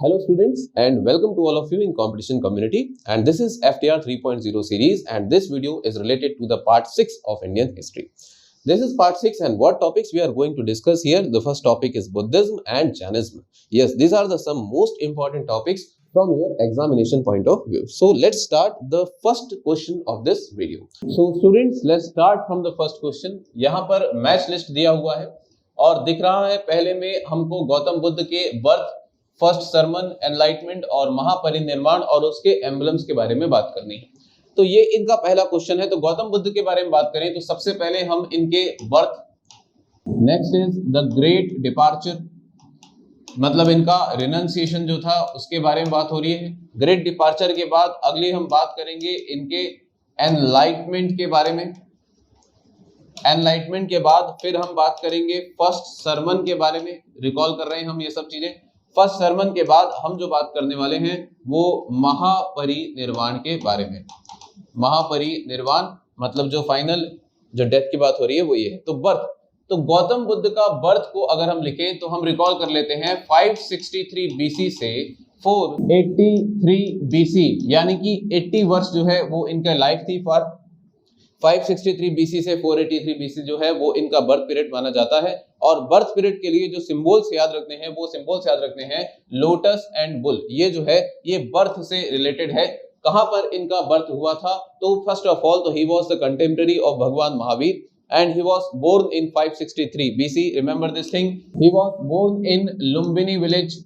Hello students and welcome to all of you in competition community, and this is FTR 3.0 series, and this video is related to the part 6 of Indian history. This is part 6, and what topics we are going to discuss here. The first topic is Buddhism and Jainism. Yes, these are the some most important topics from your examination point of view. So let's start the first question of this video. So students, let's start from the first question. यहाँ पर match list दिया हुआ है और दिख रहा है पहले में हमको गौतम बुद्ध के बर्थ, फर्स्ट सरमन, एनलाइटमेंट और महापरिनिर्वाण और उसके एम्बलम्स के बारे में बात करनी है। तो ये इनका पहला क्वेश्चन है। तो गौतम बुद्ध के बारे में बात करें तो सबसे पहले हम इनके birth, next is the great departure, मतलब इनका रिनंसिएशन जो था उसके बारे में बात हो रही है। ग्रेट डिपार्चर के बाद अगली हम बात करेंगे इनके एनलाइटमेंट के बारे में। एनलाइटमेंट के बाद फिर हम बात करेंगे फर्स्ट सरमन के बारे में। रिकॉल कर रहे हैं हम ये सब चीजें। फर्स्ट सरमन के बाद हम जो बात करने वाले हैं वो महापरिनिर्वाण के बारे में। महापरिनिर्वाण मतलब जो फाइनल जो डेथ की बात हो रही है वो ये है। तो बर्थ, तो गौतम बुद्ध का बर्थ को अगर हम लिखें तो हम रिकॉल कर लेते हैं 563 बीसी से 483 बीसी, यानी कि 80 वर्ष जो है वो इनका लाइफ थी। फॉर 563 बीसी से 483 बीसी जो है वो इनका बर्थ पीरियड माना जाता है। और बर्थ पीरियड के लिए जो सिंबल्स याद रखने हैं वो सिंबल्स याद रखने हैं लोटस एंड बुल। ये जो है ये बर्थ से रिलेटेड है। कहां पर इनका बर्थ हुआ था? तो फर्स्ट ऑफ ऑल तो he was the contemporary of भगवान Mahavir and he was born in 563 BC. Remember this thing. He was born in Lumbini village.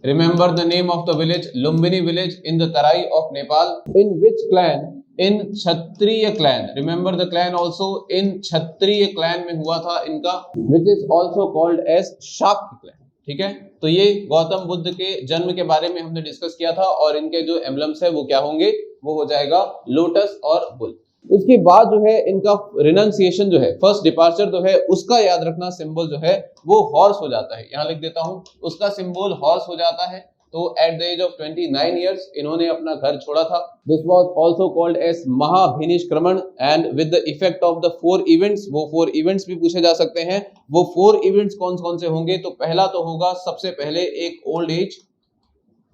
Remember the name of the village, Lumbini village in the Tarai of Nepal. In which clan? In Kshatriya clan. Remember the clan also. In Kshatriya clan में हुआ था इनका, which is also called as Shakya clan. ठीक है, तो ये गौतम बुद्ध के जन्म के बारे में हमने डिस्कस किया था और इनके जो एम्बलम्स है वो क्या होंगे? वो हो जाएगा लोटस और बुल। उसके बाद जो है इनका रिनंसिएशन जो है, फर्स्ट डिपार्चर जो है उसका याद रखना सिंबल जो है वो हॉर्स हो जाता है। यहाँ लिख देता हूं, उसका सिंबल हॉर्स हो जाता है। तो at the age of 29 years इन्होंने अपना घर छोड़ा था। This was also called as महाभिनिष्क्रमण and with the effect of the 4 events. वो 4 इवेंट्स भी पूछे जा सकते हैं। वो 4 इवेंट्स कौन कौन से होंगे? तो पहला तो होगा सबसे पहले एक ओल्ड एज।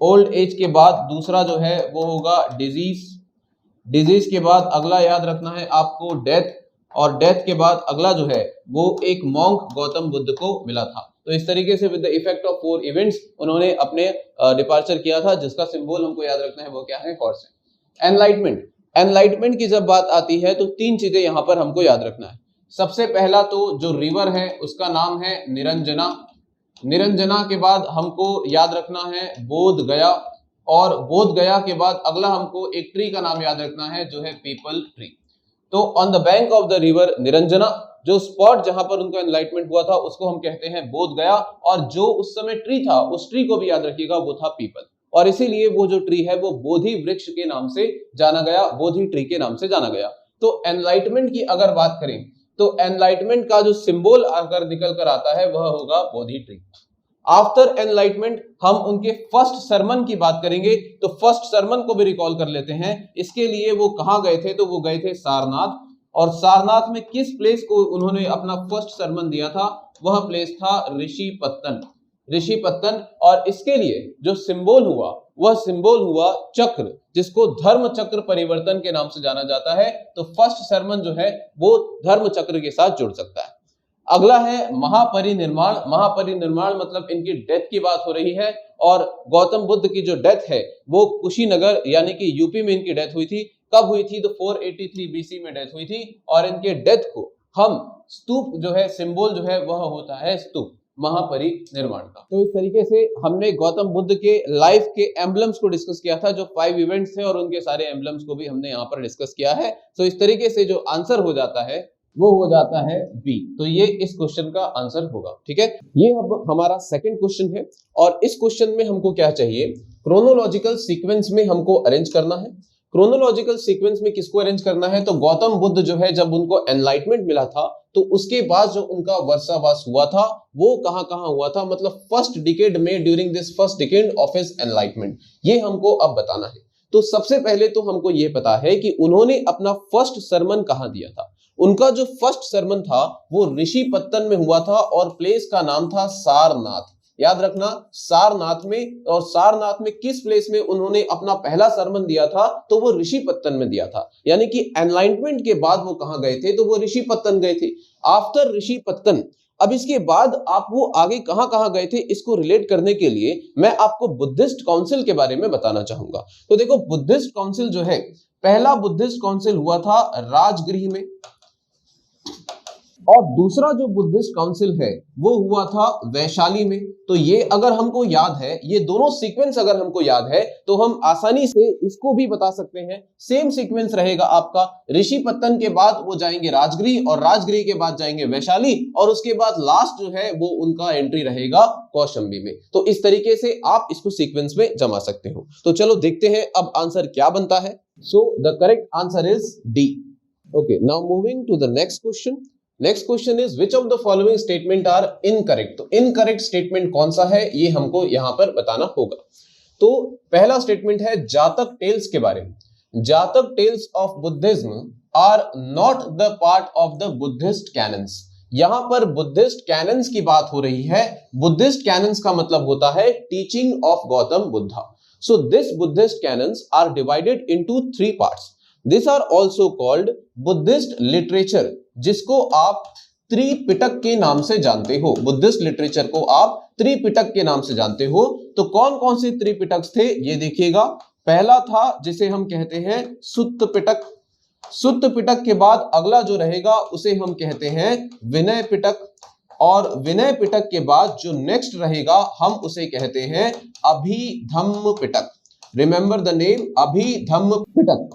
ओल्ड एज के बाद दूसरा जो है वो होगा डिजीज। डिजीज के बाद अगला याद रखना है आपको डेथ, और डेथ के बाद अगला जो है वो एक मॉन्क गौतम बुद्ध को मिला था। तो इस तरीके से with the effect of 4 events उन्होंने अपने डिपार्चर किया था, जिसका सिंबल हमको याद रखना है वो क्या है? हॉर्स है। एनलाइटमेंट, एनलाइटमेंट की जब बात आती है तो 3 चीजें यहाँ पर हमको याद रखना है। सबसे पहला तो जो रिवर है उसका नाम है निरंजना। निरंजना के बाद हमको याद रखना है बोध गया, और बोध गया के बाद अगला हमको एक ट्री का नाम याद रखना है जो है पीपल ट्री। तो on the bank of the river Niranjana, जो स्पॉट जहां पर उनका एनलाइटमेंट हुआ था उसको हम कहते हैं बोध गया, और जो उस समय ट्री था उस ट्री को भी याद रखिएगा वो था पीपल, और इसीलिए वो जो ट्री है वो बोधि वृक्ष के नाम से जाना गया, बोधि ट्री के नाम से जाना गया। तो एनलाइटमेंट की अगर बात करें तो एनलाइटमेंट का जो सिंबल अगर निकल कर आता है वह होगा बोधि ट्री। आफ्टर एनलाइटमेंट हम उनके फर्स्ट सरमन की बात करेंगे। तो फर्स्ट सरमन को भी रिकॉल कर लेते हैं। इसके लिए वो कहां गए थे? तो वो गए थे सारनाथ, और सारनाथ में किस प्लेस को उन्होंने अपना फर्स्ट सरमन दिया था? वह प्लेस था ऋषिपत्तन। ऋषिपत्तन, और इसके लिए जो सिंबल हुआ वह सिंबल हुआ चक्र, जिसको धर्म चक्र परिवर्तन के नाम से जाना जाता है। तो फर्स्ट सरमन जो है वो धर्म चक्र के साथ जुड़ सकता है। अगला है महापरिनिर्वाण। महापरिनिर्वाण मतलब इनकी डेथ की बात हो रही है, और गौतम बुद्ध की जो डेथ है वो कुशीनगर यानी कि यूपी में इनकी डेथ हुई थी। कब हुई थी? तो 483 बीसी में डेथ हुई थी, और इनके डेथ को हम स्तूप जो है सिंबल जो है वह होता है स्तूप महापरिनिर्वाण का। तो इस तरीके से हमने गौतम बुद्ध के लाइफ के एम्बलम्स को डिस्कस किया था, जो 5 इवेंट्स थे, और उनके सारे एम्बलम्स को भी हमने यहाँ पर डिस्कस किया है। तो इस तरीके से जो आंसर हो जाता है वो हो जाता है बी। तो ये इस क्वेश्चन का आंसर होगा। ठीक है, ये अब हमारा सेकंड क्वेश्चन है, और इस क्वेश्चन में हमको क्या चाहिए? क्रोनोलॉजिकल सीक्वेंस में हमको अरेंज करना है। क्रोनोलॉजिकल सीक्वेंस में किसको अरेंज करना है? तो गौतम बुद्ध जो है जब उनको एनलाइटमेंट मिला था तो उसके बाद जो उनका वर्षावास हुआ था वो कहां कहां हुआ था, मतलब फर्स्ट डिकेड में, during this first decade of his enlightenment, ये हमको अब बताना है। तो सबसे पहले तो हमको ये पता है कि उन्होंने अपना फर्स्ट सरमन कहां दिया था। उनका जो फर्स्ट सरमन था वो ऋषिपत्तन में हुआ था, और प्लेस का नाम था सारनाथ। याद रखना, सारनाथ में। और सारनाथ में किस प्लेस में उन्होंने अपना पहला सरमन दिया था? तो वो ऋषिपत्तन में दिया था। यानी कि एनलाइटमेंट के बाद वो कहां गए थे? तो वो ऋषिपत्तन गए थे। आफ्टर ऋषिपत्तन, अब इसके बाद आप वो आगे कहां कहां गए थे, इसको रिलेट करने के लिए मैं आपको बुद्धिस्ट काउंसिल के बारे में बताना चाहूंगा। तो देखो, बुद्धिस्ट काउंसिल जो है, पहला बुद्धिस्ट काउंसिल हुआ था राजगृह में, और दूसरा जो बुद्धिस्ट काउंसिल है वो हुआ था वैशाली में। तो ये अगर हमको याद है, ये दोनों सीक्वेंस अगर हमको याद है, तो हम आसानी से इसको भी बता सकते हैं। सेम सीक्वेंस रहेगा आपका, ऋषिपत्तन के बाद वो जाएंगे राजगृह, और राजगृह के बाद जाएंगे वैशाली, और उसके बाद लास्ट जो है वो उनका एंट्री रहेगा कौशाम्बी में। तो इस तरीके से आप इसको सीक्वेंस में जमा सकते हो। तो चलो देखते हैं अब आंसर क्या बनता है। So the correct answer is D. Okay, now moving to the next question. Next question is which of the following statement are incorrect. तो इनकरेक्ट स्टेटमेंट कौन सा है, ये हमको यहां पर बताना होगा। तो पहला स्टेटमेंट है जातक टेल्स के बारे में। Jataka tales of Buddhism are not the part of the Buddhist canons. यहां पर बुद्धिस्ट कैनन्स की बात हो रही है। बुद्धिस्ट कैनन्स का मतलब होता है teaching of Gautam Buddha. So this Buddhist canons are divided into 3 parts. These are also called Buddhist literature, जिसको आप त्रिपिटक के नाम से जानते हो। बुद्धिस्ट लिटरेचर को आप त्रिपिटक के नाम से जानते हो। तो कौन कौन से त्रिपिटक थे ये देखिएगा। पहला था जिसे हम कहते हैं सुत्त पिटक। सुत्त पिटक के बाद अगला जो रहेगा उसे हम कहते हैं विनय पिटक, और विनय पिटक के बाद जो नेक्स्ट रहेगा हम उसे कहते हैं अभिधम्म पिटक। रिमेंबर द नेम, अभिधम्म पिटक।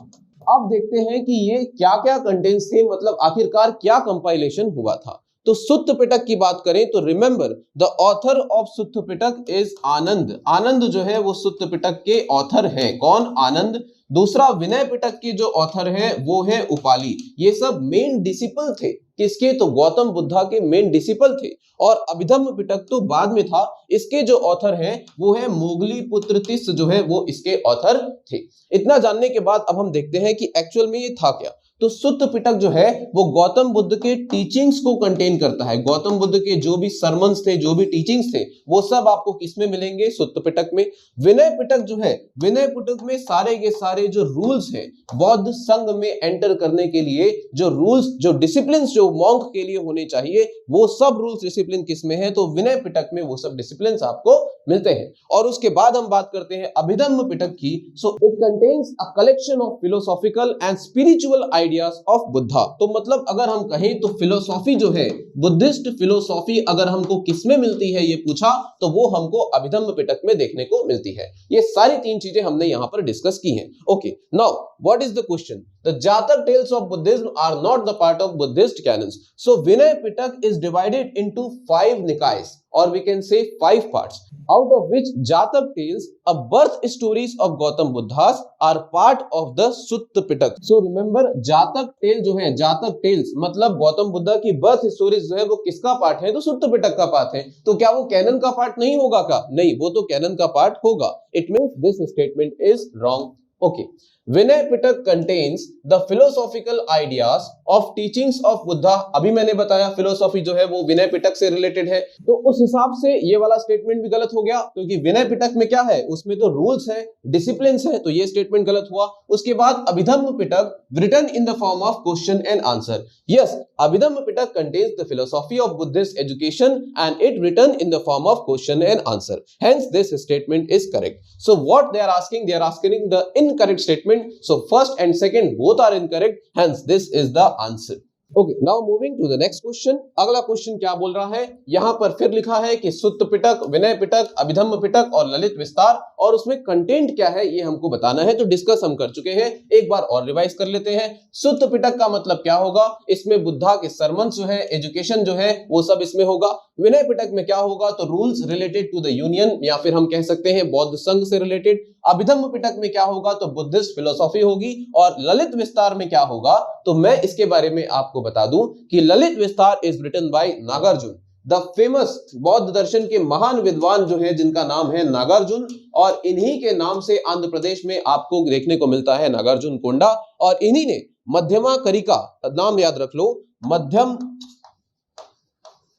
अब देखते हैं कि ये क्या क्या कंटेंट्स थे, मतलब आखिरकार क्या कंपाइलेशन हुआ था। तो सुत्त पिटक की बात करें तो remember the author of Sutta Pitaka is Ananda. Ananda जो है वो सुत्त पिटक के ऑथर हैं। कौन? आनंद। दूसरा विनय पिटक के जो ऑथर हैं वो है उपाली। ये सब मेन डिसिपल थे किसके? तो गौतम बुद्धा के मेन डिसिपल थे। और अभिधम्म पिटक तो बाद में था। इसके जो ऑथर हैं वो है मोगली पुत्र तिस्स, जो है वो इसके ऑथर थे। इतना जानने के बाद अब हम देखते हैं कि एक्चुअल में ये था क्या। तो सुत्त पिटक जो है वो गौतम बुद्ध के टीचिंग्स को कंटेन करता है। गौतम बुद्ध के जो भी सरमन्स थे, जो भी टीचिंग्स थे, वो सब आपको किसमें मिलेंगे? सुत्त पिटक में। विनय पिटक जो है, विनय पिटक में सारे के सारे जो रूल्स हैं बौद्ध संघ में एंटर करने के लिए, जो रूल्स, जो डिसिप्लिन जो मॉन्क के लिए होने चाहिए, वो सब रूल्स डिसिप्लिन किसमें है? तो विनय पिटक में वो सब डिसिप्लिन आपको मिलते हैं। और उसके बाद हम बात करते हैं अभिधम्म पिटक की। So it contains a collection of philosophical and spiritual ideas of Buddha. तो मतलब अगर हम कहें तो फिलोसॉफी जो है, बुद्धिस्ट फिलोसॉफी अगर हमको किसमें मिलती है ये पूछा, तो वो हमको अभिधम्म पिटक में देखने को मिलती है। ये सारी 3 चीजें हमने यहां पर डिस्कस की हैं। Okay, now what is the question? The Jataka tales of Buddhism are not the part of Buddhist canons. So Vinaya Pitaka is divided into 5 Nikayas, or we can say 5 parts, out of which Jatak tales, a birth stories of Gautam Buddhas, are part of the Sutta Pitak. So remember, Jatak tale जो है, Jatak tales मतलब गौतम बुद्धा की birth stories जो है वो किसका part है? तो सुत्त पिटक का पार्ट है। तो क्या वो कैनन का पार्ट नहीं होगा का? नहीं, वो तो कैनन का पार्ट होगा। It means this statement is wrong. Okay. Vinaya Pitaka contains the philosophical ideas of teachings of Buddha. अभी मैंने बताया फिलोसॉफी जो है वो विनय पिटक से रिलेटेड है। तो उस हिसाब से ये वाला स्टेटमेंट भी गलत हो गया, क्योंकि विनय पिटक में क्या है? उसमें तो रूल्स है, डिसिप्लिन्स है, तो ये स्टेटमेंट गलत हुआ। उसके बाद Abhidhamma Pitaka written in the form of question and answer. Yes, Abhidhamma Pitaka contains the philosophy of Buddhist education and it written in the form of question and answer. Hence this statement is correct. So what they are asking? They are asking the incorrect statement. So first and second both are incorrect, hence this is the answer. Okay, now moving to the next question. अगला question क्या बोल रहा है? यहां पर फिर लिखा है कि सुत्त पिटक, विनय पिटक, अभिधम्म पिटक और ललित विस्तार, और उसमें कंटेंट क्या है ये हमको बताना है। तो डिस्कस हम कर चुके हैं, एक बार और रिवाइज कर लेते हैं। सुत्त पिटक का मतलब क्या होगा? इसमें बुद्धा के सरमन्स जो है, एजुकेशन जो है, वो सब इसमें होगा। विनय पिटक में क्या होगा? तो rules related to the union, या फिर हम कह सकते हैं बौद्ध संघ से रिलेटेड। अभिधम्म पिटक में क्या होगा? तो बुद्धिस्ट फिलोसॉफी होगी। और ललित विस्तार में क्या होगा? तो मैं इसके बारे में आपको बता दूं कि Lalit Vistar is written by Nagarjuna, the famous बौद्ध दर्शन के महान विद्वान जो है, जिनका नाम है नागार्जुन। और इन्हीं के नाम से आंध्र प्रदेश में आपको देखने को मिलता है नागार्जुन कोंडा। और इन्हीं ने मध्यमा करिका, नाम याद रख लो,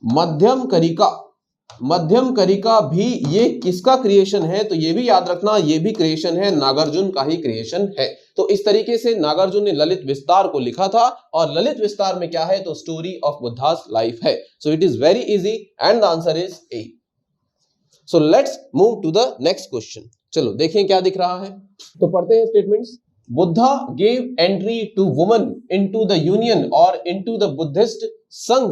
मध्यम करिका मध्यम करिका भी ये किसका क्रिएशन है? तो ये भी याद रखना, ये भी क्रिएशन है, नागार्जुन का ही क्रिएशन है। तो इस तरीके से नागार्जुन ने ललित विस्तार को लिखा था, और ललित विस्तार में क्या है? तो स्टोरी ऑफ बुद्धास लाइफ है। So it is very easy and the answer is A. So let's move to the next question. चलो देखें क्या दिख रहा है, तो पढ़ते हैं statements. Buddha gave entry to woman into the union और into the Buddhist sangha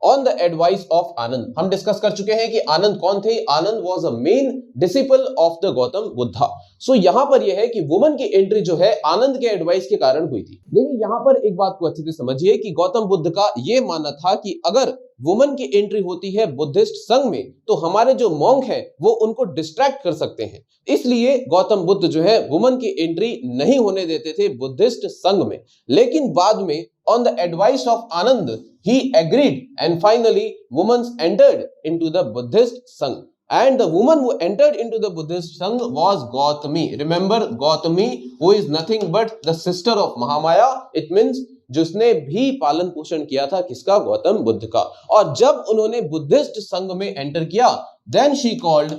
on the advice of Ananda. हम डिस्कस कर चुके हैं कि आनंद कौन थे। Ananda was a main disciple of the Gautama Buddha. So यहां पर यह है कि वुमन की एंट्री जो है आनंद के एडवाइस के कारण हुई थी। देखिए यहां पर एक बात को अच्छे से समझिए कि गौतम बुद्ध का यह मानना था कि अगर वुमन की एंट्री होती है बुद्धिस्ट संघ में तो हमारे जो मॉन्क है वो उनको डिस्ट्रैक्ट कर सकते हैं, इसलिए गौतम बुद्ध जो है वुमन की एंट्री नहीं होने देते थे बुद्धिस्ट संघ में। लेकिन बाद में on the advice of Anand, he agreed and finally women entered into the Buddhist Sangh. And the woman who entered into the Buddhist Sangh was Gautami. Remember Gautami, who is nothing but the sister of Mahamaya. It means जिसने भी पालन पोषण किया था किसका? गौतम बुद्ध का। और जब उन्होंने बुद्धिस्ट संघ में एंटर किया, then she called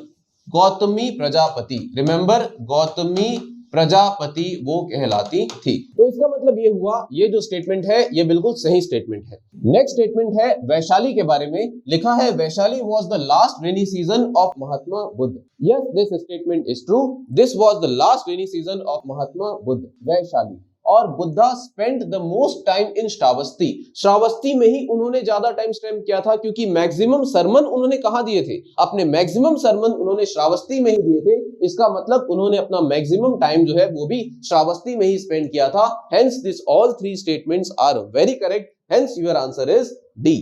Gautami Prajapati. Remember Gautami Prajapati वो कहलाती थी। तो इसका मतलब ये हुआ, ये जो स्टेटमेंट है ये बिल्कुल सही स्टेटमेंट है। नेक्स्ट स्टेटमेंट है वैशाली के बारे में। लिखा है Vaishali was the last rainy season of Mahatma Buddha. Yes, this statement is true. This was the last rainy season of Mahatma Buddha, Vaishali. और Buddha spent the most time in Shravasti. Shravasti में ही उन्होंने ज्यादा टाइम स्पेंड किया था, क्योंकि मैक्सिमम सरमन उन्होंने कहां दिए थे? अपने मैक्सिमम सरमन उन्होंने श्रावस्ती में ही दिए थे। इसका मतलब उन्होंने अपना मैक्सिमम टाइम जो है वो भी श्रावस्ती में ही स्पेंड किया था। Hence this all three statements are very correct. Hence your answer is D.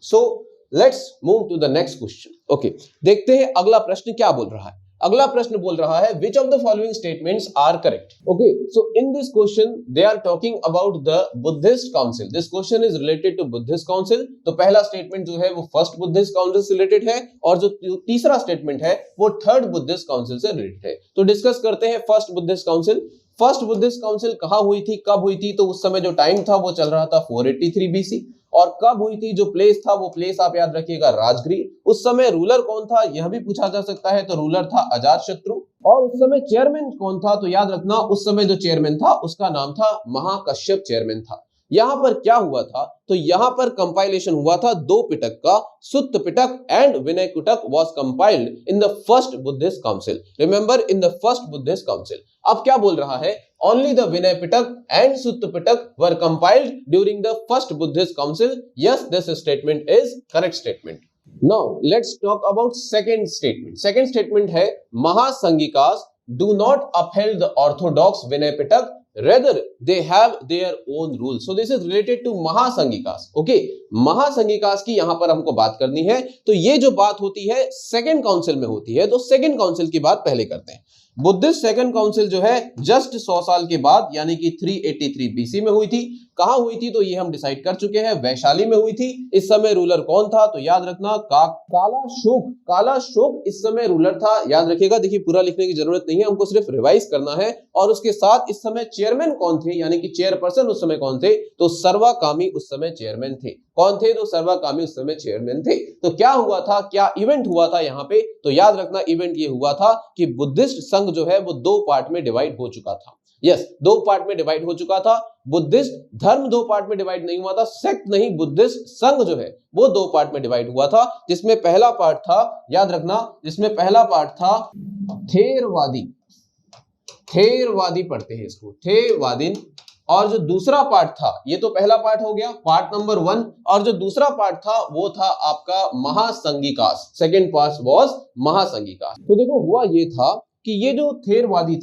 So let's move to the next question. Okay, देखते हैं अगला प्रश्न क्या बोल रहा है। अगला प्रश्न बोल रहा है which of the following statements are correct? Okay, so in this question they are talking about the Buddhist council. This question is related to Buddhist council. तो पहला स्टेटमेंट जो है वो फर्स्ट बुद्धिस्ट काउंसिल से रिलेटेड है, और जो तीसरा स्टेटमेंट है वो थर्ड बुद्धिस्ट काउंसिल से रिलेटेड है। तो डिस्कस करते हैं first Buddhist council. First Buddhist council कहां हुई थी, कब हुई थी? तो उस समय जो टाइम था वो चल रहा था 483 BC। और कब हुई थी? जो प्लेस था वो प्लेस आप याद रखिएगा राजगृह। उस समय रूलर कौन था यह भी पूछा जा सकता है, तो रूलर था अजातशत्रु। और उस समय चेयरमैन कौन था? तो याद रखना उस समय जो चेयरमैन था उसका नाम था महाकश्यप चेयरमैन था। यहां पर क्या हुआ था? तो यहां पर कंपाइलेशन हुआ था दो पिटक का, Sutta Pitaka and Vinaya Pitaka was compiled in the first Buddhist council. Remember, in the first Buddhist council. अब क्या बोल रहा है? Only the Vinay Pitak and Sutta Pitak were compiled during the first Buddhist council. Yes, this statement is correct statement. Now let's talk about second statement. Second statement है Mahasangikas do not uphold the orthodox Vinay Pitak, rather they have their own rules. So this is related to Mahasangikas. Okay, महासंगिकास की यहां पर हमको बात करनी है। तो ये जो बात होती है सेकंड काउंसिल में होती है, तो सेकंड काउंसिल की बात पहले करते हैं। बुद्धिस्ट सेकंड काउंसिल जो है जस्ट 100 साल के बाद यानी कि 383 BC में हुई थी। कहां हुई थी? तो ये हम डिसाइड कर चुके हैं, वैशाली में हुई थी। इस समय रूलर कौन था? तो याद रखना काला शोक। काला शोक इस समय रूलर था, याद रखिएगा। देखिए पूरा लिखने की जरूरत नहीं है, हमको सिर्फ रिवाइज करना है। और उसके साथ इस समय चेयरमैन कौन थे, यानी कि चेयरपर्सन उस समय कौन थे? तो सर्वाकामी उस समय चेयरमैन थे। कौन थे? तो सर्वाकामी उस समय चेयरमैन थे। तो क्या हुआ था, क्या इवेंट हुआ था यहाँ पे? तो याद रखना इवेंट ये हुआ था कि बुद्धिस्ट संघ जो है वो दो पार्ट में डिवाइड हो चुका था। यस, दो पार्ट में डिवाइड हो चुका था। बुद्धिस्ट धर्म दो पार्ट में डिवाइड नहीं हुआ था, सेक्ट नहीं, बुद्धिस्ट संघ जो है वो दो पार्ट में डिवाइड हुआ था। जिसमें पहला पार्ट था, याद रखना, जिसमें पहला पार्ट था थेरवादी। थेरवादी पढ़ते हैं इसको, थेरवादीन। और जो दूसरा पार्ट था, ये तो पहला पार्ट हो गया, पार्ट नंबर 1। और जो दूसरा पार्ट था वो था आपका Mahasanghikas. Second part was Mahasanghikas. तो देखो हुआ ये था कि ये जो थेरवादी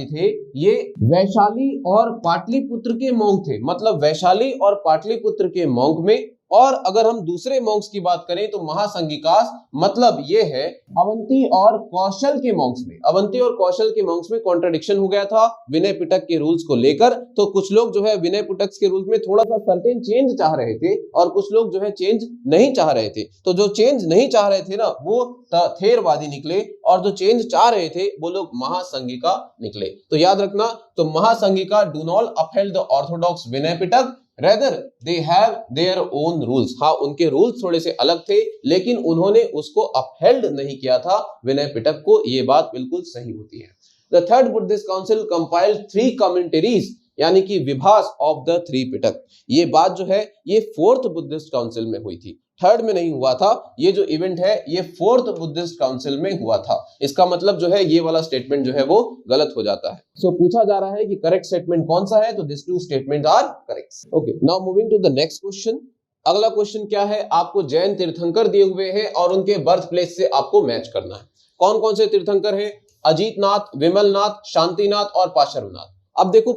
थे ये वैशाली और पाटलिपुत्र के मॉन्क थे। मतलब वैशाली और पाटलिपुत्र के मॉन्क में। और अगर हम दूसरे मॉन्क्स की बात करें तो महासंगिकास मतलब ये है अवंती और कौशल के मॉन्क्स में। अवंती और कौशल के मॉन्क्स में कॉन्ट्रडिक्शन हो गया था विनय पिटक के रूल्स को लेकर। तो कुछ लोग जो है विनय पिटक के रूल्स में थोड़ा सा सर्टेन चेंज चाह रहे थे, और कुछ लोग जो है चेंज नहीं चाह रहे थे। तो जो चेंज नहीं चाह रहे थे ना वो थेरवादी निकले, और जो चेंज चाह रहे थे वो लोग महासंगिका निकले। तो याद रखना, तो Mahasanghika do not uphold the orthodox Vinaya Pitaka, rather they have their own rules। हाँ, उनके रूल्स थोड़े से अलग थे, लेकिन उन्होंने उसको अपहेल्ड नहीं किया था विनय पिटक को। ये बात बिल्कुल सही होती है। The third Buddhist council compiled 3 कमेंटरीज, यानी कि विभास ऑफ द 3 पिटक। ये बात जो है ये 4th बुद्धिस्ट काउंसिल में हुई थी, 3rd में नहीं हुआ था। ये जो इवेंट है ये 4th बुद्धिस्ट काउंसिल में हुआ था। इसका मतलब जो है ये वाला स्टेटमेंट जो है वो गलत हो जाता है। सो पूछा जा रहा है कि करेक्ट स्टेटमेंट कौन सा है, तो this 2 statement are correct. Okay, now moving to the next question. अगला क्वेश्चन क्या है, आपको जैन तीर्थंकर दिए हुए हैं और उनके बर्थ प्लेस से आपको मैच करना है। कौन कौन से तीर्थंकर हैं? अजीतनाथ, विमलनाथ, शांतिनाथ और पार्श्वनाथ। अब देखो,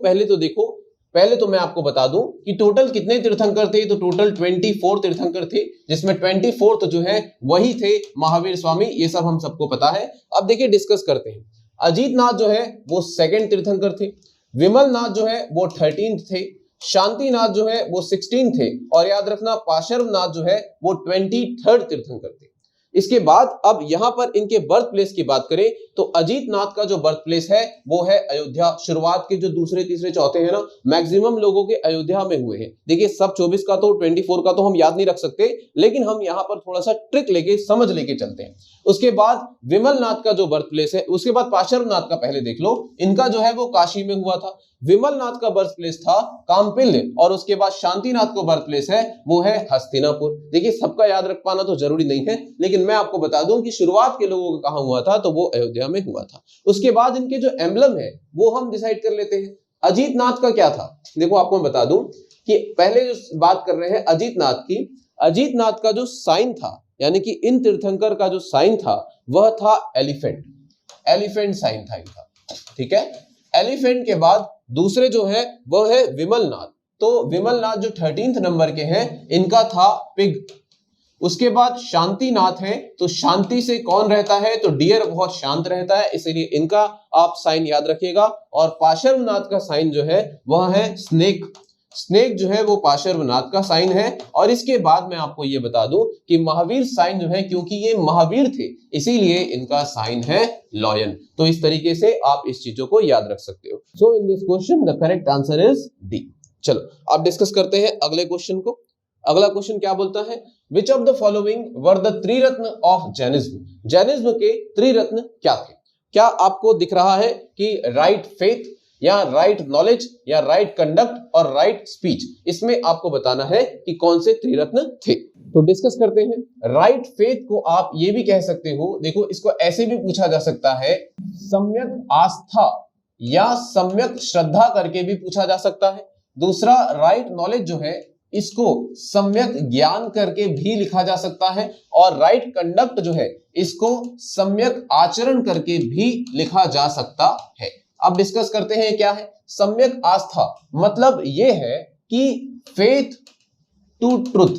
पहले तो मैं आपको बता दूं कि टोटल कितने तीर्थंकर थे। तो टोटल 24 तीर्थंकर थे, जिसमें 24th जो है वही थे महावीर स्वामी। ये सब हम सबको पता है। अब देखिए डिस्कस करते हैं। अजीतनाथ जो है वो 2nd तीर्थंकर थे, विमलनाथ जो है वो 13th थे, शांतिनाथ जो है वो 16 थे, और याद रखना पार्श्वनाथ जो है वो 23rd तीर्थंकर थे। इसके बाद अब यहां पर इनके बर्थ प्लेस की बात करें तो अजीतनाथ का जो बर्थ प्लेस है वो है अयोध्या। शुरुआत के जो दूसरे तीसरे चौथे हैं ना, मैक्सिमम लोगों के अयोध्या में हुए हैं। देखिए सब 24 का तो 24 का तो हम याद नहीं रख सकते, लेकिन हम यहां पर थोड़ा सा ट्रिक लेके समझ लेके चलते हैं। उसके बाद विमलनाथ का जो बर्थ प्लेस है, उसके बाद पार्श्वनाथ का पहले देख लो, इनका जो है वो काशी में हुआ था। विमलनाथ का बर्थ प्लेस था काम्पिल्य, और उसके बाद शांतिनाथ का बर्थ प्लेस है वो है हस्तिनापुर। देखिए सबका याद रख पाना तो जरूरी नहीं है, लेकिन मैं आपको बता दूं कि शुरुआत के लोगों का कहां हुआ था, तो वो अयोध्या में हुआ था। उसके बाद इनके जो एम्बलम है वो हम डिसाइड कर लेते हैं। अजीतनाथ का क्या था, देखो आपको मैं बता दूं कि पहले जो बात कर रहे हैं अजीतनाथ की, अजीतनाथ का जो साइन था, यानी कि इन तीर्थंकर का जो साइन था वह था एलिफेंट। एलिफेंट साइन था इनका, ठीक है। एलिफेंट के बाद दूसरे जो है वह है विमलनाथ। तो विमलनाथ जो 13th नंबर के हैं, इनका था पिग। उसके बाद शांतिनाथ है, तो शांति से कौन रहता है, तो डियर बहुत शांत रहता है, इसीलिए इनका आप साइन याद रखिएगा। और पार्श्वनाथ का साइन जो है वह है स्नेक। स्नेक जो है वो पार्श्वनाथ का साइन है। और इसके बाद मैं आपको ये बता दूं कि महावीर साइन जो है, क्योंकि ये महावीर थे इसीलिए इनका साइन है लॉयन। तो इस तरीके से आप इस चीजों को याद रख सकते हो। So in this question the correct answer is D. चलो अब डिस्कस करते हैं अगले क्वेश्चन को। अगला क्वेश्चन क्या बोलता है, which of the following were the Triratna of Jainism. Jainism के त्रिरत्न क्या थे? क्या आपको दिख रहा है कि राइट फेथ, या राइट नॉलेज, या राइट कंडक्ट और राइट स्पीच? इसमें आपको बताना है कि कौन से त्रिरत्न थे। तो डिस्कस करते हैं। राइट फेथ को आप ये भी कह सकते हो, देखो इसको ऐसे भी पूछा जा सकता है, सम्यक आस्था या सम्यक श्रद्धा करके भी पूछा जा सकता है। दूसरा राइट नॉलेज जो है इसको सम्यक ज्ञान करके भी लिखा जा सकता है, और राइट कंडक्ट जो है इसको सम्यक आचरण करके भी लिखा जा सकता है। अब डिस्कस करते हैं क्या है सम्यक आस्था। मतलब ये है कि faith to truth,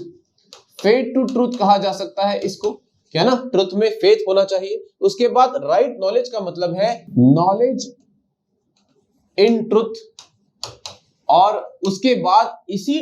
faith to truth कहा जा सकता है इसको, क्या ना, ट्रुथ में फेथ होना चाहिए। उसके बाद राइट नॉलेज का मतलब है नॉलेज इन ट्रुथ, और उसके बाद इसी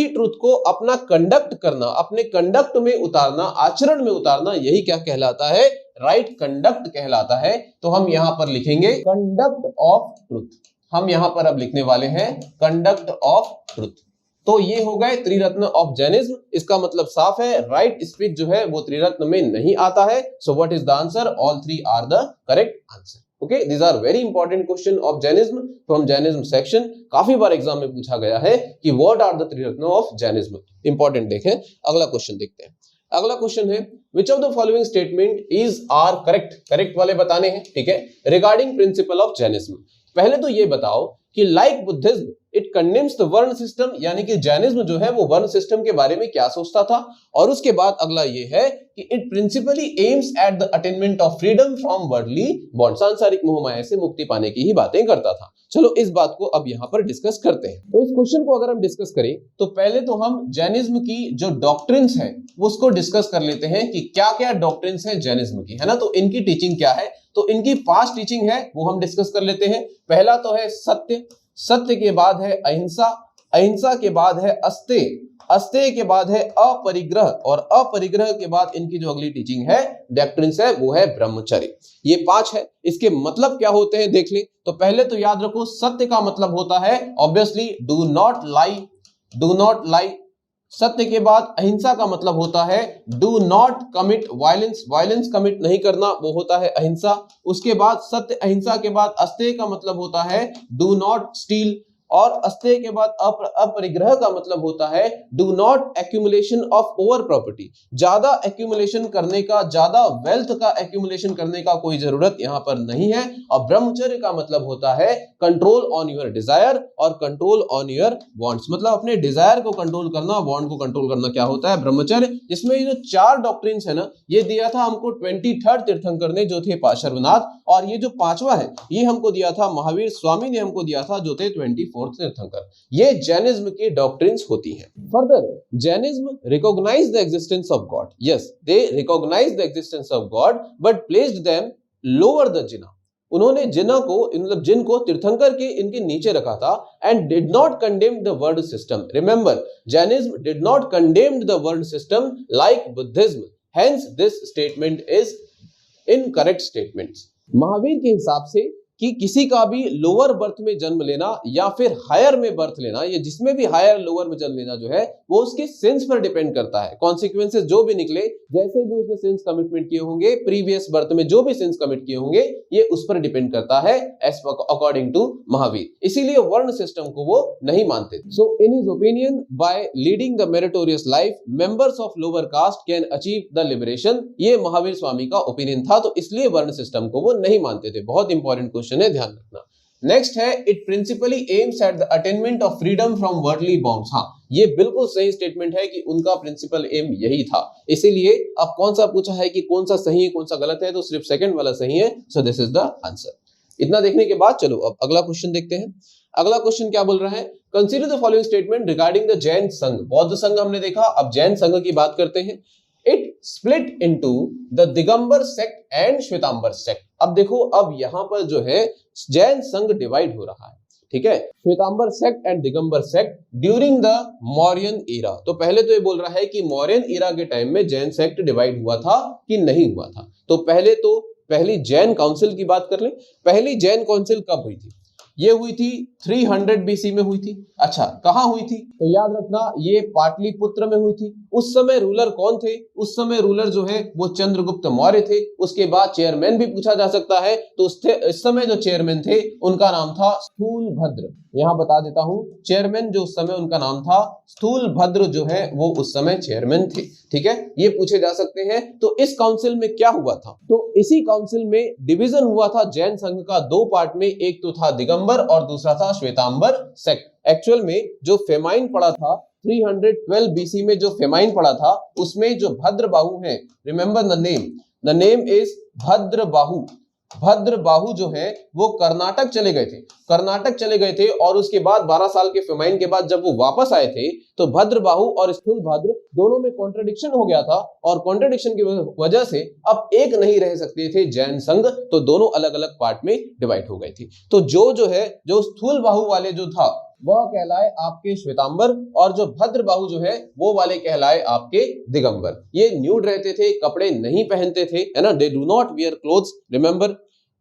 ट्रुथ को अपना कंडक्ट करना, अपने कंडक्ट में उतारना, आचरण में उतारना, यही क्या कहलाता है, राइट कंडक्ट कहलाता है। तो हम यहां पर लिखेंगे कंडक्ट ऑफ ट्रुथ। हम यहां पर अब लिखने वाले हैं कंडक्ट ऑफ ट्रुथ। तो ये हो गए त्रिरत्न ऑफ जैनिज्म। इसका मतलब साफ है, राइट स्पीच जो है वो त्रिरत्न में नहीं आता है। So what is the answer, all 3 are the correct answer. Okay, these are very important question of Jainism from Jainism section। काफी बार एग्जाम में पूछा गया है कि what are the त्रिरत्न of Jainism। Important देखें। अगला क्वेश्चन देखते हैं। अगला क्वेश्चन है which of the following statement is are correct। Correct वाले बताने हैं, ठीक है। रिगार्डिंग प्रिंसिपल ऑफ जैनिज्म, पहले तो ये बताओ कि like Buddhism it condemns the वर्ण सिस्टम, यानी कि जैनिज्म जो है वो वर्ण सिस्टम के बारे में क्या सोचता था। और उसके बाद अगला ये है कि it principally aims at the attainment of freedom from worldly bond, सांसारिक मोह माया से मुक्ति पाने की ही बातें करता था। चलो इस बात को अब यहाँ पर डिस्कस करते हैं। तो इस क्वेश्चन को अगर हम डिस्कस करें तो पहले तो हम जैनिज्म की जो डॉक्ट्रिन्स है उसको डिस्कस कर लेते हैं कि क्या क्या डॉक्ट्रिन्स है जैनिज्म की, है ना। तो इनकी टीचिंग क्या है, तो इनकी 5 टीचिंग है वो हम डिस्कस कर लेते हैं। पहला तो है सत्य, सत्य के बाद है अहिंसा, अहिंसा के बाद है अस्तेय, अस्तेय के बाद है अपरिग्रह, और अपरिग्रह के बाद इनकी जो अगली टीचिंग है, डॉक्ट्रिन्स है, वो है ब्रह्मचर्य। ये 5 है। इसके मतलब क्या होते हैं देख ले। तो पहले तो याद रखो, सत्य का मतलब होता है obviously do not lie, do not lie. सत्य के बाद अहिंसा का मतलब होता है do not commit violence, violence commit नहीं करना, वो होता है अहिंसा। उसके बाद सत्य अहिंसा के बाद अस्तेय का मतलब होता है डू नॉट स्टील, और अस्तेय के बाद अपरिग्रह का मतलब होता है do not accumulation of over property, ज्यादा एक्यूमुलेशन करने का, ज्यादा वेल्थ का एक्यूमुलेशन करने का कोई जरूरत यहां पर नहीं है। और ब्रह्मचर्य का मतलब होता है कंट्रोल ऑन योर डिजायर और कंट्रोल ऑन योर वांट्स, मतलब अपने डिजायर को कंट्रोल करना, वांट को कंट्रोल करना क्या होता है, ब्रह्मचर्य। जिसमें ये जो 4 डॉक्ट्रिन्स है ना, ये दिया था हमको 23rd तीर्थंकर ने, जो थे पार्श्वनाथ, और ये जो 5वां है ये हमको दिया था महावीर स्वामी ने हमको दिया था, जो थे 24th तीर्थंकर। ये जैनिज्म की डॉक्ट्रिन्स होती हैं। Further Jainism recognise the existence of God, yes they recognise the existence of God but placed them lower the Jina. उन्होंने जिना को, मतलब जिन को तीर्थंकर के इनके नीचे रखा था, and did not condemn the world system. Remember, Jainism did not condemn the world system like Buddhism, hence this statement is incorrect statement. Mahavir के हिसाब से कि किसी का भी लोअर बर्थ में जन्म लेना या फिर हायर में बर्थ लेना, ये जिसमें भी हायर लोअर में जन्म लेना जो है वो उसके सिंस पर डिपेंड करता है। कॉन्सिक्वेंसेस जो भी निकले, जैसे भी उसने सिंस कमिटमेंट किए होंगे, प्रीवियस बर्थ में जो भी सिंस कमिट किए होंगे, ये उस पर डिपेंड करता है एज अकॉर्डिंग टू महावीर। इसीलिए वर्ण सिस्टम को वो नहीं मानते। So in his opinion, by leading the meritorious life, members of lower caste can achieve the liberation. ये महावीर स्वामी का ओपिनियन था, तो इसलिए वर्ण सिस्टम को वो नहीं मानते थे। बहुत इंपॉर्टेंट क्वेश्चन है, ध्यान रखना। नेक्स्ट है, it principally aims at the attainment of freedom from worldly bounds. हाँ, ये बिल्कुल सही स्टेटमेंट है कि उनका प्रिंसिपल एम यही था। इसीलिए अब कौन सा पूछा है कि कौन सा सही है कौन सा गलत है, तो सिर्फ सेकंड वाला सही है। So this is the answer. इतना देखने के बाद चलो अब अगला क्वेश्चन देखते हैं। अगला क्वेश्चन क्या बोल रहा है, consider the following statement regarding the Jain संघ। बौद्ध संघ हमने देखा, अब जैन संघ की बात करते हैं। It split into the Digambar sect and Shvetambar sect. अब देखो, अब यहां पर जो है जैन संघ डिवाइड हो रहा है, ठीक है, Shvetambar sect and Digambar sect during the Mauryan era. तो पहले तो ये बोल रहा है कि मौर्यन एरा के टाइम में जैन सेक्ट डिवाइड हुआ था कि नहीं हुआ था। तो पहले तो पहली जैन काउंसिल की बात कर ले। पहली जैन काउंसिल कब हुई थी? ये हुई थी 300 BC में हुई थी। अच्छा, कहां हुई थी? तो याद रखना, ये पाटलिपुत्र में हुई थी। उस समय रूलर कौन थे? उस समय रूलर जो है वो चंद्रगुप्त मौर्य थे। उसके बाद चेयरमैन भी पूछा जा सकता है, तो इस समय जो चेयरमैन थे उनका नाम था स्थूलभद्र। यहां बता देता हूं, चेयरमैन जो उस समय उनका नाम था स्थूलभद्र, जो है वो उस समय चेयरमैन थे। ठीक है, ये पूछे जा सकते हैं। तो इस काउंसिल में क्या हुआ था? तो इसी काउंसिल में डिवीजन हुआ था जैन संघ का 2 पार्ट में। एक तो था दिगंबर और दूसरा था श्वेतांबर सेक्ट। एक्चुअल में जो फेमाइन पड़ा था 312 BC में, जो फेमाइन पड़ा था उसमें जो भद्रबाहु है, remember the name is Bhadrabahu. Bhadrabahu जो है वो कर्नाटक चले गए थे। कर्नाटक चले गए थे और उसके बाद 12 साल के फेमाइन के बाद जब वो वापस आए थे तो भद्रबाहु और स्थूलभद्र दोनों में कॉन्ट्रडिक्शन हो गया था, और कॉन्ट्रडिक्शन की वजह से अब एक नहीं रह सकते थे जैन संघ, तो दोनों अलग अलग पार्ट में डिवाइड हो गए थे। तो जो स्थूलबाहु वाले जो था वह कहलाए आपके श्वेतांबर, और जो भद्रबाहु जो है वो वाले कहलाए आपके दिगंबर। ये न्यूड रहते थे, कपड़े नहीं पहनते थे, है ना, they do not wear clothes. Remember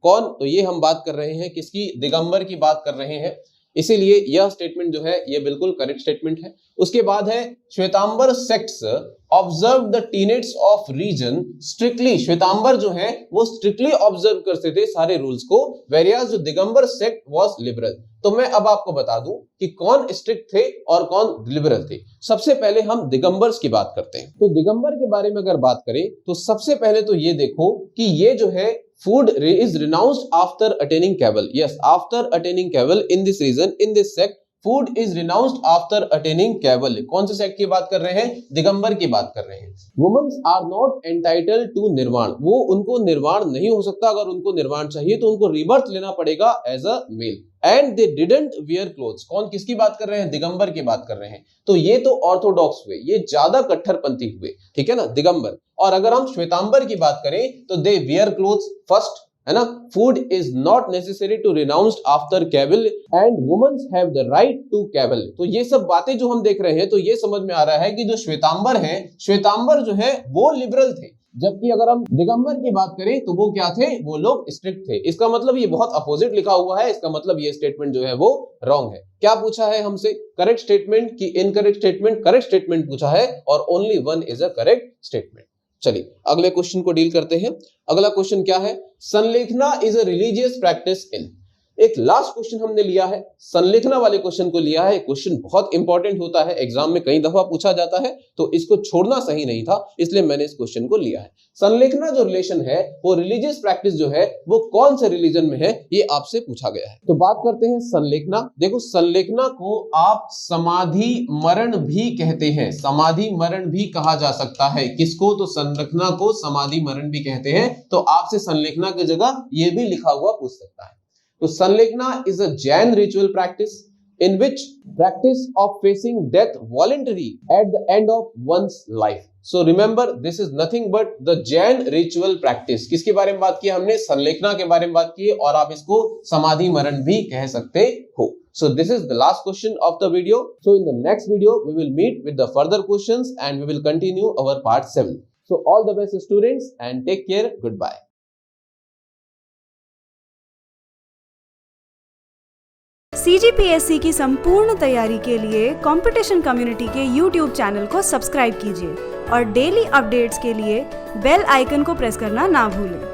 कौन? तो ये हम बात कर रहे हैं किसकी? दिगंबर की बात कर रहे हैं। इसीलिए यह स्टेटमेंट जो है ये बिल्कुल करेक्ट स्टेटमेंट है। उसके बाद है Shvetambar sects observe the tenets of reason strictly. Shvetambar जो है वो स्ट्रिक्टली ऑब्जर्व करते थे सारे रूल्स को, वेरियस जो दिगंबर सेक्ट वाज लिबरल। तो मैं अब आपको बता दूं कि कौन स्ट्रिक्ट थे और कौन लिबरल थे। सबसे पहले हम दिगंबर्स की बात करते हैं। तो दिगंबर के बारे में अगर बात करें तो सबसे पहले तो ये देखो कि ये जो है food is renounced after attaining Keval. Yes, after attaining Keval in this region, in this sect, food is renounced after attaining Keval. कौन से सेक्ट की बात कर रहे हैं? दिगंबर की बात कर रहे हैं। Women are not entitled to निर्वाण। वो उनको निर्वाण नहीं हो सकता। अगर उनको निर्वाण चाहिए तो उनको रिबर्थ लेना पड़ेगा as a male. And they didn't wear clothes. कौन किसकी बात कर रहे हैं? दिगंबर की बात कर रहे हैं। तो ये तो ऑर्थोडॉक्स हुए, ये ज्यादा कट्टरपंथी हुए, ठीक है ना, दिगंबर। और अगर हम श्वेतांबर की बात करें तो दे वियर क्लोथ्स फर्स्ट, है ना। Food is not necessary to renounced after kaivalya and womens have the right to kaivalya. तो ये सब बातें जो हम देख रहे हैं तो ये समझ में आ रहा है कि जो श्वेतांबर हैं, श्वेतांबर जो है वो लिबरल थे। जबकि अगर हम दिगंबर की बात करें तो वो क्या थे, वो लोग स्ट्रिक्ट थे। इसका मतलब ये बहुत अपोजिट लिखा हुआ है, इसका मतलब ये स्टेटमेंट जो है वो रॉन्ग है। क्या पूछा है हमसे, करेक्ट स्टेटमेंट की इनकरेक्ट स्टेटमेंट, करेक्ट स्टेटमेंट पूछा है और only one is a correct statement. चलिए अगले क्वेश्चन को डील करते हैं। अगला क्वेश्चन क्या है, sallekhana is a religious practice in. एक लास्ट क्वेश्चन हमने लिया है, संलेखना वाले क्वेश्चन को लिया है। क्वेश्चन बहुत इंपॉर्टेंट होता है, एग्जाम में कई दफा पूछा जाता है, तो इसको छोड़ना सही नहीं था, इसलिए मैंने इस क्वेश्चन को लिया है। संलेखना जो रिलेशन है वो रिलीजियस प्रैक्टिस जो है वो कौन से रिलीजन में है, ये आपसे पूछा गया है। तो बात करते हैं संलेखना। देखो संलेखना को आप समाधि मरण भी कहते हैं, समाधि मरण भी कहा जा सकता है। किसको, तो संलेखना को समाधि मरण भी कहते हैं। तो आपसे संलेखना की जगह ये भी लिखा हुआ पूछ सकता है। तो संलेखना is a Jain ritual practice in which practice of facing death voluntarily at the end of one's life. So remember, this is nothing but the Jain ritual practice. किसके बारे में बात की हमने, संलेखना के बारे में बात की, और आप इसको समाधि मरण भी कह सकते हो। So this is the last question of the video. So in the next video, we will meet with the further questions and we will continue our part 7. So all the best students and take care. Goodbye. CGPSC की संपूर्ण तैयारी के लिए competition community के YouTube channel को subscribe कीजिए और daily updates के लिए बेल आइकन को प्रेस करना ना भूलें।